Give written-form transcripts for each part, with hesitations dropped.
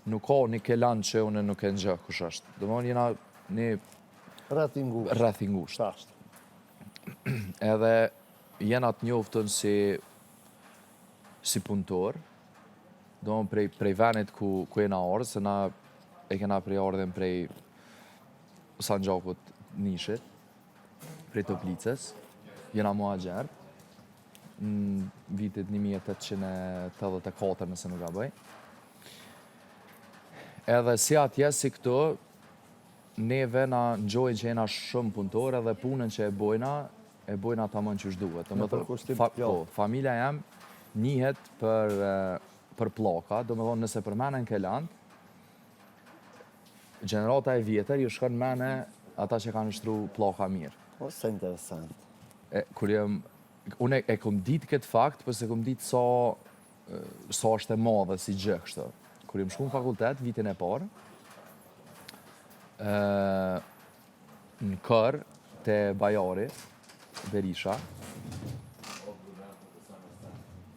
nuk ka një kelan që unë nuk e ngjë kush është. Domthonë jena një Rreth i ngushtë. rreth i ngushtë. Shtasht. Edhe jena të njoftën si punëtor, domthonë prej venit ku jena ardhur, se na e kena prej ardhen prej Sanxhakut Nishit, prej Toplicës, jena muagjer, në vitit 1884 nëse nuk gaboj. Edhe si atje si këtu, neve na ngjojnë që jena shumë punëtor edhe punën që e bojna tamam që duhet. Familja jam njihet për pllaka, domethënë nëse përmenen kelant, gjenerata e vjetër ju shkon mene ata që kanë shtru pllaka mirë. Ose interesant. Unë e kom ditë këtë fakt, për se kom ditë sa është e madhe si gjë kështu. Kur jam shku në fakultet, vitin e parë, në kër të bajari, Berisha,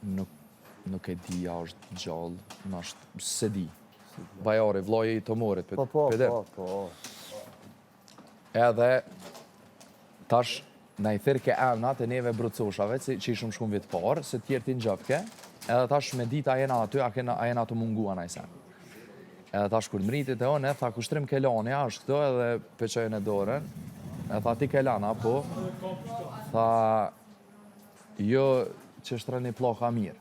nuk e di ja është gjallë, se di. Bajari, vllai i Tomorit. Po. Edhe tash na i thirke emnat e neve brucoshave, që ishëm shkum vit parë, se tjerë ti në gjëpke, edhe tash me dita jena aty, a jena të mungua najsen. Edhe tash kur mritit e one, tha kushtrim kelani, është këto edhe peqojnë e dorën, e tha ti kelana, po, tha jo që shtreni pllaka mirë.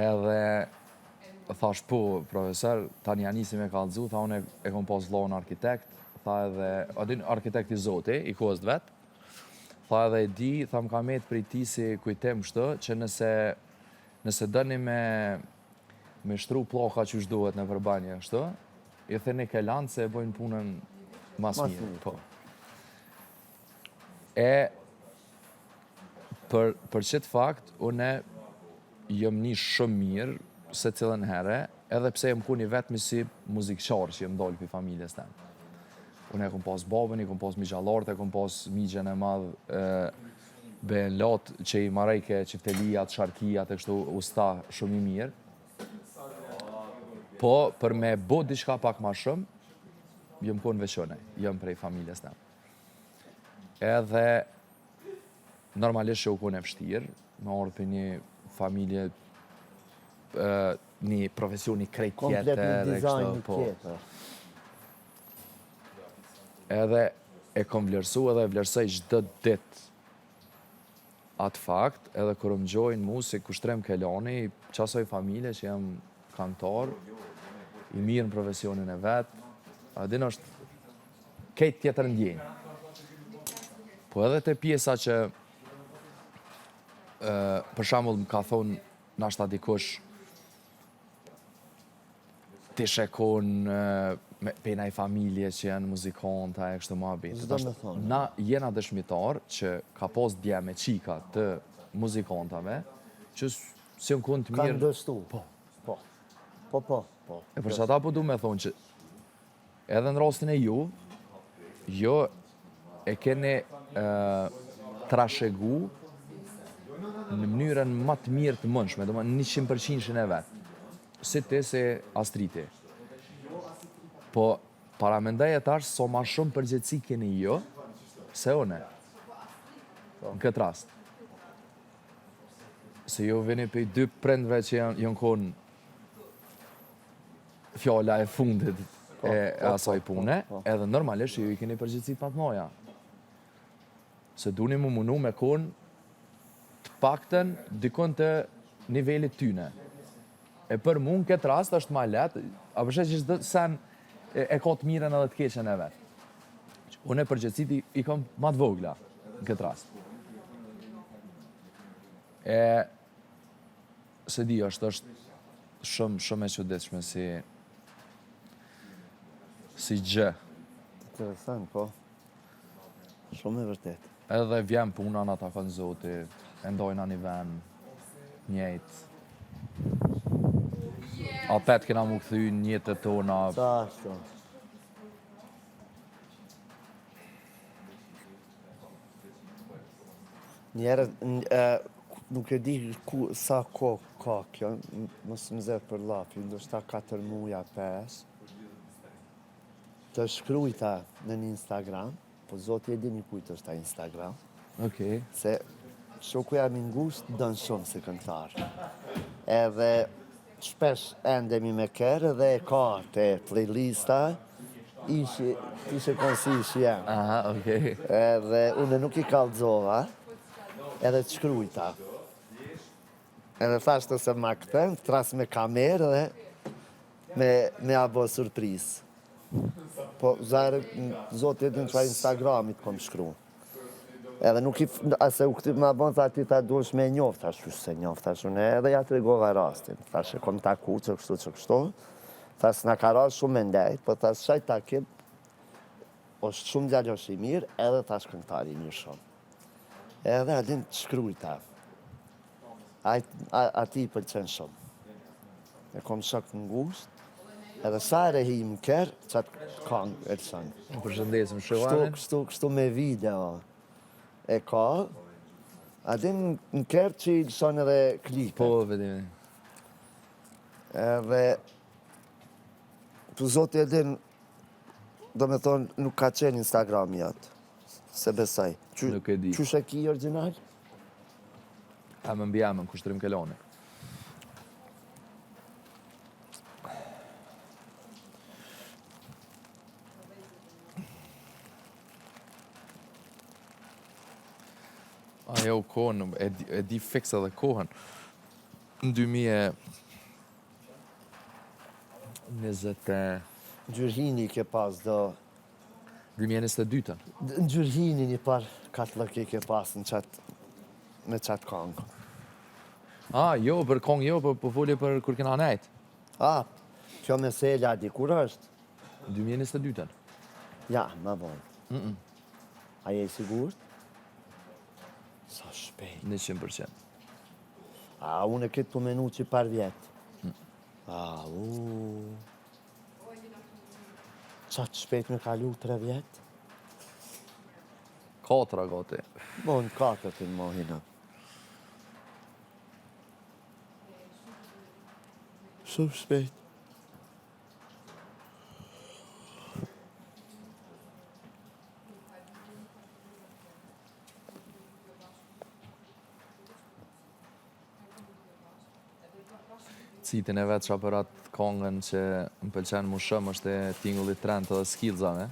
Edhe thash po, profesor, tani janisi me kallëzu, tha unë e kom pas vllahun arkitekt, tha edhe, adin arkitekti Zoti, i kohës vetë, tha edhe e di, tha më ka metë prej ti si kujtem kështu, që nëse dëni me shtru pllaka që duhet në përbanje kështu, i theni kelan se e bojnë punën mas mirë. Po. Për qëtë fakt, une jëm një shumë mirë, se cilën herë, edhe pse jem ku një vetëmi si muzikqarë që jem dollë për familjes tem. Unë e kom pas babën, i kom pas migjallarët, e kom pas migjen e madhë Ben Lot, që i marejke qiftelijat, sharkijat, e kështu usta shumë i mirë. Po, për me bo diçka pak ma shumë, jëm konë veçone, jëm prej familjes tem. Edhe, normalisht që u konë e vështirë, me orë për një familje, një profesioni krejt tjetër. Komplet një dizajn tjetër. Edhe e kom vlerësu edhe vlerësoj çdo ditë atë fakt, edhe kërë më gjojnë mu si Kushtrem Kelani, qasoj familje që jam kantor, i mirë në profesionin e vetë, adin është kejt tjetër ndjenjë. Po edhe te pjesa që, për shembull më ka thonë nashta dikush, ti shekon pena i familje që janë muzikanta e kështë më abit. Na jena dëshmitar që ka pos dje me qika të muzikantave që si në kënë të mirë... Kanë dështu. Po. E për që ata po du me thonë që edhe në rastin e ju e keni trashegu në mënyrën më të mirë të mëndshme, do më 100% e vetë. Si ti, si Astriti. Po, paramendaj e tash, so ma shumë përgjithësi keni jo, se une. Në këtë rast. Se jo vini për 2 prindve që janë konë fjalla e fundit e asaj pune, edhe normalisht ju i keni përgjithësit më të moja. Se duni mu munu me konë të pakten dikon të nivelit tyne. E për mu në këtë rast është ma letë, a përshet që çdo sen e ka të miren edhe të keqen e vetë. Unë e përgjithësit i kam ma të vogla në këtë rast. Se di është shumë e çuditshme si gjë. Interesant, po. Shumë e vërtet. Edhe vjen puna në ata kanë Zoti, e ndojna një ven, njejt. Apet kena mu këthy njëtët tona. Sa ashtu. Njerët, nuk e di sa kohë ka kjo, mos më zërë për lapi, ndoshta 4 muja, 5. Të shkrujta në një Instagram, po zoti e dini kujt është ta Instagram, Okej. se shoku jam i ngusht dën shumë si këngëtar. Edhe shpesh endemi me kerë dhe e ka te playlista, ishe konsi ishi jam. Aha, okej. Edhe unë nuk i kallëzova, edhe të shkrujta. Edhe thashtë se ma këtën, tras me kamerë dhe me abo surprizë. Po, zare, zotë edhe në qa Instagramit kom shkru. Edhe nuk i, ase u këty ma bon, tha ti ta duesh me njoft, thash që se njoft, thash unë edhe ja të regova rastin. Thash e kom taku që kështu, thash na ka ras shumë me ndejt, po thash shaj takim, është shumë djallosh i mirë, edhe thash këngëtari i mirë shumë. Edhe adin të shkrujta. Ati i pëlqen shumë. E kom shok në ngusht, edhe sa e rehi më kërë, qatë kongë e të shënë. Përshëndesim Shëvanin. Kështu me video e ka, adin në kërë që i lëshon edhe klipe. Po, vedimi. Edhe, për zotë edin, do me thonë, nuk ka qenë Instagram jatë, se besaj. Nuk e di. Qyshe ki original? Amën bi amën, kushtrim keloni. Ajo kohën, e di fix edhe kohën. Në 2020... Gjyrhini ke pas do... 2022-ën. Në gjyrhini një par katlëk ke pas në qatë, me qatë kongë. Jo, për kongë jo, po folje për kur kena nejt. Kjo meselja di kur është? 2022-ën. Ja, ma vonë. A je i sigurt? Sa shpejt. 100%. Unë e këtë për menu që par vjetë. Qatë shpejt me kalu 3 vjetë? 4 gati. Në 4 të në mohina. Shumë shpejt. Citin e vetë që për atë kongën që më pëlqenë mu shumë është e tingullit Trent edhe Skillzave.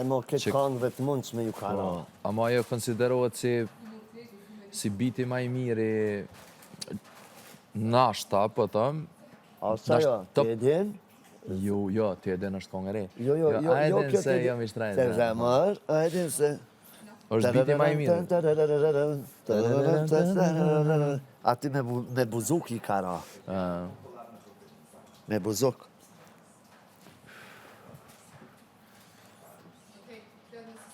Mo këtë kongëve të mund që me ju kara. Ama ajo konsiderohet si biti ma i miri nashta, po tëm. A sa jo, të edhin? Jo, të edhin është kongë e re. Jo, A edhin se jo mi shtrajnë. Se zemër, a edhin se... është biti ma i mirë. Ati me buzuk i kara. Me buzuk.